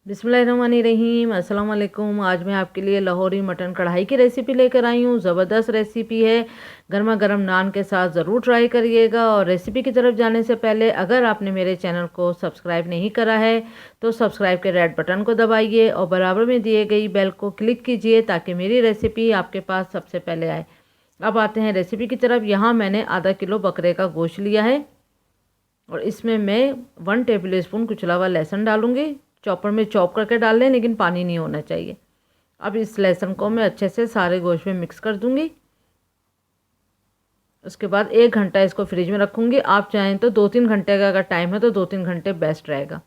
बिस्मिल्लाहिर्रहमानिर्रहीम अस्सलाम वालेकुम। आज मैं आपके लिए लाहौरी मटन कढ़ाई की रेसिपी लेकर आई हूँ। ज़बरदस्त रेसिपी है, गर्मा गर्म नान के साथ ज़रूर ट्राई करिएगा। और रेसिपी की तरफ जाने से पहले अगर आपने मेरे चैनल को सब्सक्राइब नहीं करा है तो सब्सक्राइब के रेड बटन को दबाइए और बराबर में दिए गई बेल को क्लिक कीजिए ताकि मेरी रेसिपी आपके पास सबसे पहले आए। अब आते हैं रेसिपी की तरफ। यहाँ मैंने आधा किलो बकरे का गोश्त लिया है और इसमें मैं 1 टेबल स्पून कुचला हुआ लहसुन डालूँगी। चॉपर में चॉप करके डाल लें, लेकिन पानी नहीं होना चाहिए। अब इस लहसुन को मैं अच्छे से सारे गोश्त में मिक्स कर दूंगी। उसके बाद 1 घंटा इसको फ्रिज में रखूँगी। आप चाहें तो 2-3 घंटे का अगर टाइम है तो 2-3 घंटे बेस्ट रहेगा।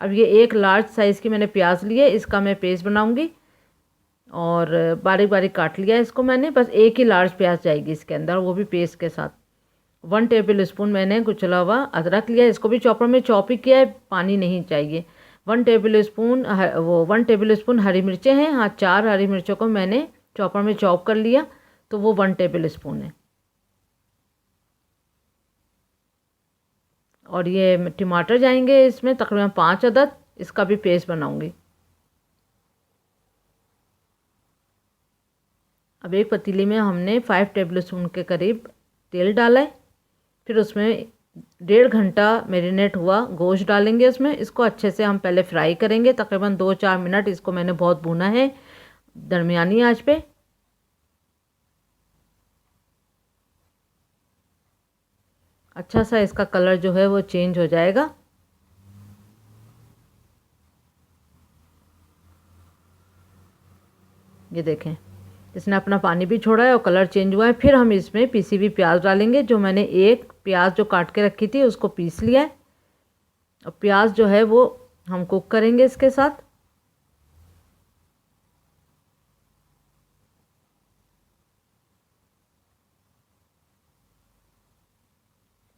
अब ये एक लार्ज साइज़ की मैंने प्याज ली है, इसका मैं पेस्ट बनाऊँगी और बारीक बारीक काट लिया है इसको मैंने। बस एक ही लार्ज प्याज जाएगी इसके अंदर, वो भी पेस्ट के साथ। 1 टेबल स्पून मैंने कुचला हुआ अदरक लिया है, इसको भी चॉपर में चॉप ही किया है, पानी नहीं चाहिए। 1 टेबल स्पून हरी मिर्चें हैं। हाँ, 4 हरी मिर्चों को मैंने चॉपर में चॉप कर लिया, तो वो 1 टेबल स्पून है। और ये टमाटर जाएंगे इसमें तकरीबन 5 अदद, इसका भी पेस्ट बनाऊंगी। अब एक पतीली में हमने 5 टेबल स्पून के करीब तेल डाला है। फिर उसमें 1.5 घंटा मैरिनेट हुआ गोश्त डालेंगे उसमें। इसको अच्छे से हम पहले फ्राई करेंगे, तकरीबन 2-4 मिनट इसको मैंने बहुत भूना है दरमियानी आंच पे। अच्छा सा इसका कलर जो है वो चेंज हो जाएगा। ये देखें, इसने अपना पानी भी छोड़ा है और कलर चेंज हुआ है। फिर हम इसमें पीसी हुई प्याज डालेंगे। जो मैंने एक प्याज जो काट के रखी थी उसको पीस लिया है और प्याज जो है वो हम कुक करेंगे इसके साथ।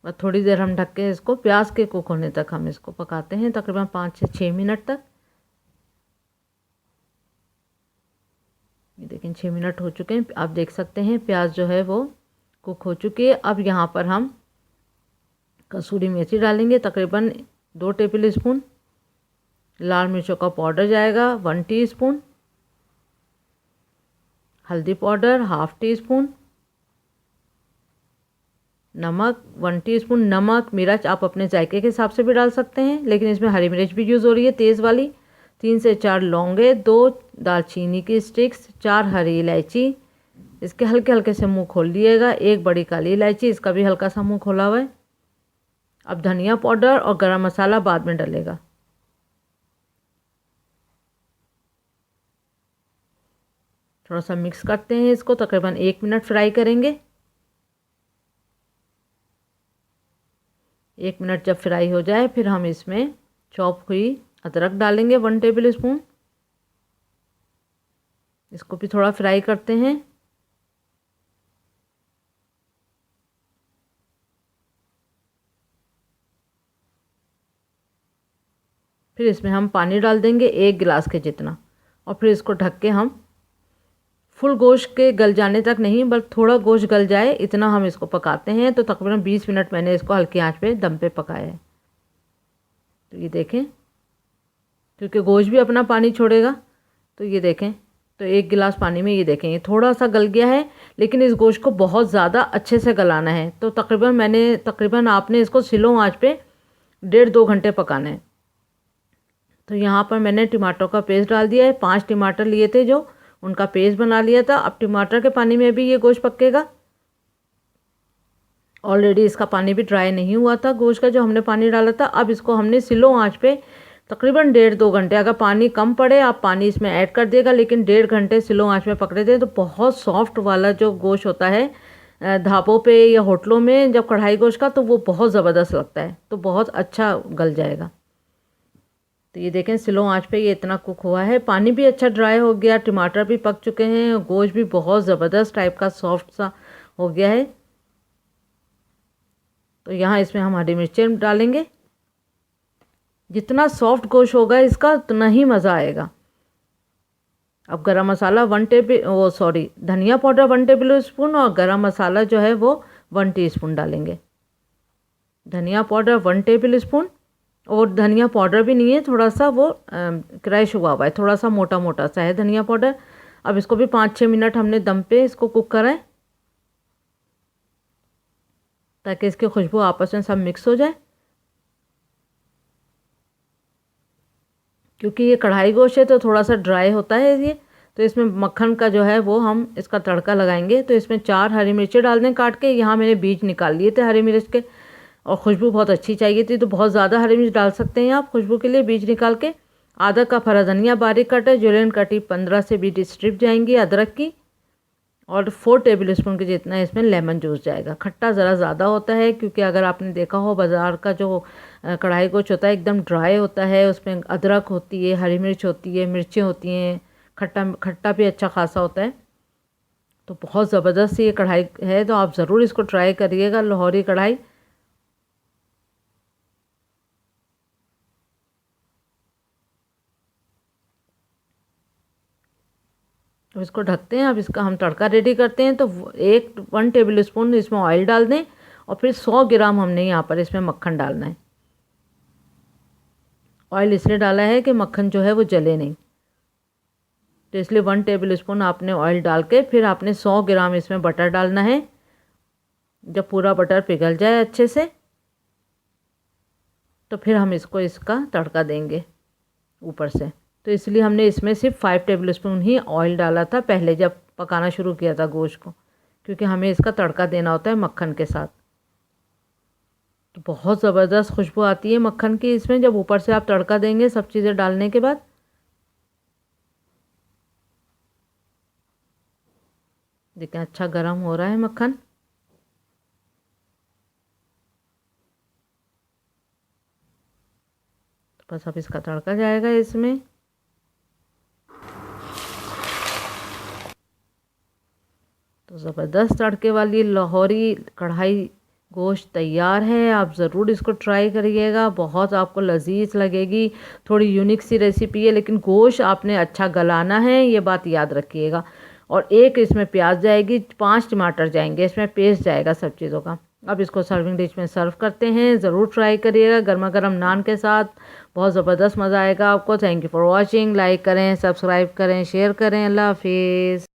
और थोड़ी देर हम ढक के इसको प्याज के कुक होने तक हम इसको पकाते हैं, तकरीबन 5 से 6 मिनट तक। ये देखें 6 मिनट हो चुके हैं। आप देख सकते हैं प्याज जो है वो कुक हो चुकी है। अब यहाँ पर हम कसूरी मेथी डालेंगे, तकरीबन 2 टेबल स्पून। लाल मिर्चों का पाउडर जाएगा 1 टीस्पून। हल्दी पाउडर 1/2 टीस्पून। नमक 1 टीस्पून। नमक मिर्च आप अपने जायके के हिसाब से भी डाल सकते हैं, लेकिन इसमें हरी मिर्च भी यूज़ हो रही है तेज़ वाली। 3 से 4 लौंगे, 2 दालचीनी की स्टिक्स, 4 हरी इलायची, इसके हल्के हल्के से मुंह खोल दिएगा। 1 बड़ी काली इलायची, इसका भी हल्का सा मुंह खोला हुआ है। अब धनिया पाउडर और गरम मसाला बाद में डलेगा। थोड़ा सा मिक्स करते हैं इसको, तकरीबन 1 मिनट फ्राई करेंगे। 1 मिनट जब फ्राई हो जाए फिर हम इसमें चॉप हुई अदरक डालेंगे 1 टेबल स्पून। इसको भी थोड़ा फ्राई करते हैं। फिर इसमें हम पानी डाल देंगे 1 गिलास के जितना, और फिर इसको ढक के हम फुल गोश्त के गल जाने तक नहीं, बस थोड़ा गोश्त गल जाए इतना हम इसको पकाते हैं। तो तकरीबन 20 मिनट मैंने इसको हल्की आंच पे दम पे पकाया है। तो ये देखें, क्योंकि गोश्त भी अपना पानी छोड़ेगा। तो ये देखें, तो 1 गिलास पानी में ये देखें ये थोड़ा सा गल गया है, लेकिन इस गोश्त को बहुत ज़्यादा अच्छे से गलाना है। तो तकरीबन आपने इसको स्लो आंच पे 1.5-2 घंटे पकाना है। तो यहाँ पर मैंने टमाटर का पेस्ट डाल दिया है। 5 टमाटर लिए थे जो, उनका पेस्ट बना लिया था। अब टमाटर के पानी में भी ये गोश्त पकेगा। ऑलरेडी इसका पानी भी ड्राई नहीं हुआ था गोश्त का जो हमने पानी डाला था। अब इसको हमने स्लो आंच पे तकरीबन 1.5-2 घंटे, अगर पानी कम पड़े आप पानी इसमें ऐड कर देगा, लेकिन 1.5 घंटे स्लो आंच में पकड़े थे। तो बहुत सॉफ्ट वाला जो गोश्त होता है ढाबों पे या होटलों में जब कढ़ाई गोश्त का, तो वो बहुत ज़बरदस्त लगता है, तो बहुत अच्छा गल जाएगा। तो ये देखें स्लो आंच पे ये इतना कुक हुआ है। पानी भी अच्छा ड्राई हो गया, टमाटर भी पक चुके हैं, गोश्त भी बहुत ज़बरदस्त टाइप का सॉफ्ट सा हो गया है। तो यहाँ इसमें हम हरी मिर्चें डालेंगे। जितना सॉफ्ट गोश्त होगा इसका उतना ही मज़ा आएगा। अब गरम मसाला धनिया पाउडर 1 टेबल स्पून और गरम मसाला जो है वो 1 टीस्पून डालेंगे। धनिया पाउडर 1 टेबल स्पून और धनिया पाउडर भी नहीं है, थोड़ा सा वो क्रश हुआ हुआ है, थोड़ा सा मोटा मोटा सा है धनिया पाउडर। अब इसको भी 5-6 मिनट हमने दम पे इसको कुक करा है, ताकि इसकी खुशबू आपस में सब मिक्स हो जाए। क्योंकि ये कढ़ाई गोश्त है तो थोड़ा सा ड्राई होता है ये, तो इसमें मक्खन का जो है वो हम इसका तड़का लगाएंगे। तो इसमें 4 हरी मिर्चें डाल दें काट के, यहाँ मैंने बीज निकाल लिए थे हरी मिर्च के, और खुशबू बहुत अच्छी चाहिए थी तो बहुत ज़्यादा हरी मिर्च डाल सकते हैं आप खुशबू के लिए, बीज निकाल के। आधा कप हरा धनिया बारीक कटा, जुलियन कटी 15 से 20 स्ट्रिप जाएंगी अदरक की, और 4 टेबल स्पून के जितना इसमें लेमन जूस जाएगा। खट्टा ज़रा ज़्यादा होता है, क्योंकि अगर आपने देखा हो बाज़ार का जो कढ़ाई गोश्त होता है एकदम ड्राई होता है, उसमें अदरक होती है, हरी मिर्च होती है, मिर्चें होती हैं, खट्टा खट्टा भी अच्छा खासा होता है। तो बहुत ज़बरदस्त ये कढ़ाई है, तो आप ज़रूर इसको ट्राई करिएगा, लाहौरी कढ़ाई। अब इसको ढकते हैं। अब इसका हम तड़का रेडी करते हैं। तो 1 टेबल स्पून इसमें ऑयल डाल दें, और फिर 100 ग्राम हमने यहाँ पर इसमें मक्खन डालना है। ऑयल इसलिए डाला है कि मक्खन जो है वो जले नहीं, तो इसलिए 1 टेबल स्पून आपने ऑयल डाल के फिर आपने 100 ग्राम इसमें बटर डालना है। जब पूरा बटर पिघल जाए अच्छे से, तो फिर हम इसका तड़का देंगे ऊपर से। तो इसलिए हमने इसमें सिर्फ 5 टेबल स्पून ही ऑयल डाला था पहले जब पकाना शुरू किया था गोश्त को, क्योंकि हमें इसका तड़का देना होता है मक्खन के साथ। तो बहुत ज़बरदस्त खुशबू आती है मक्खन की इसमें, जब ऊपर से आप तड़का देंगे सब चीज़ें डालने के बाद। देखिए अच्छा गर्म हो रहा है मक्खन। तो बस अब इसका तड़का जाएगा इसमें। तो ज़बरदस्त तड़के वाली लाहौरी कढ़ाई गोश्त तैयार है। आप ज़रूर इसको ट्राई करिएगा, बहुत आपको लजीज लगेगी। थोड़ी यूनिक सी रेसिपी है, लेकिन गोश्त आपने अच्छा गलाना है, ये बात याद रखिएगा। और 1 इसमें प्याज जाएगी, 5 टमाटर जाएंगे, इसमें पेस्ट जाएगा सब चीज़ों का। अब इसको सर्विंग डिश में सर्व करते हैं। ज़रूर ट्राई करिएगा गर्मा गर्म नान के साथ, बहुत ज़बरदस्त मज़ा आएगा आपको। Thank you for watching. Like करें, सब्सक्राइब करें, शेयर करें। अल्लाह हाफिज़।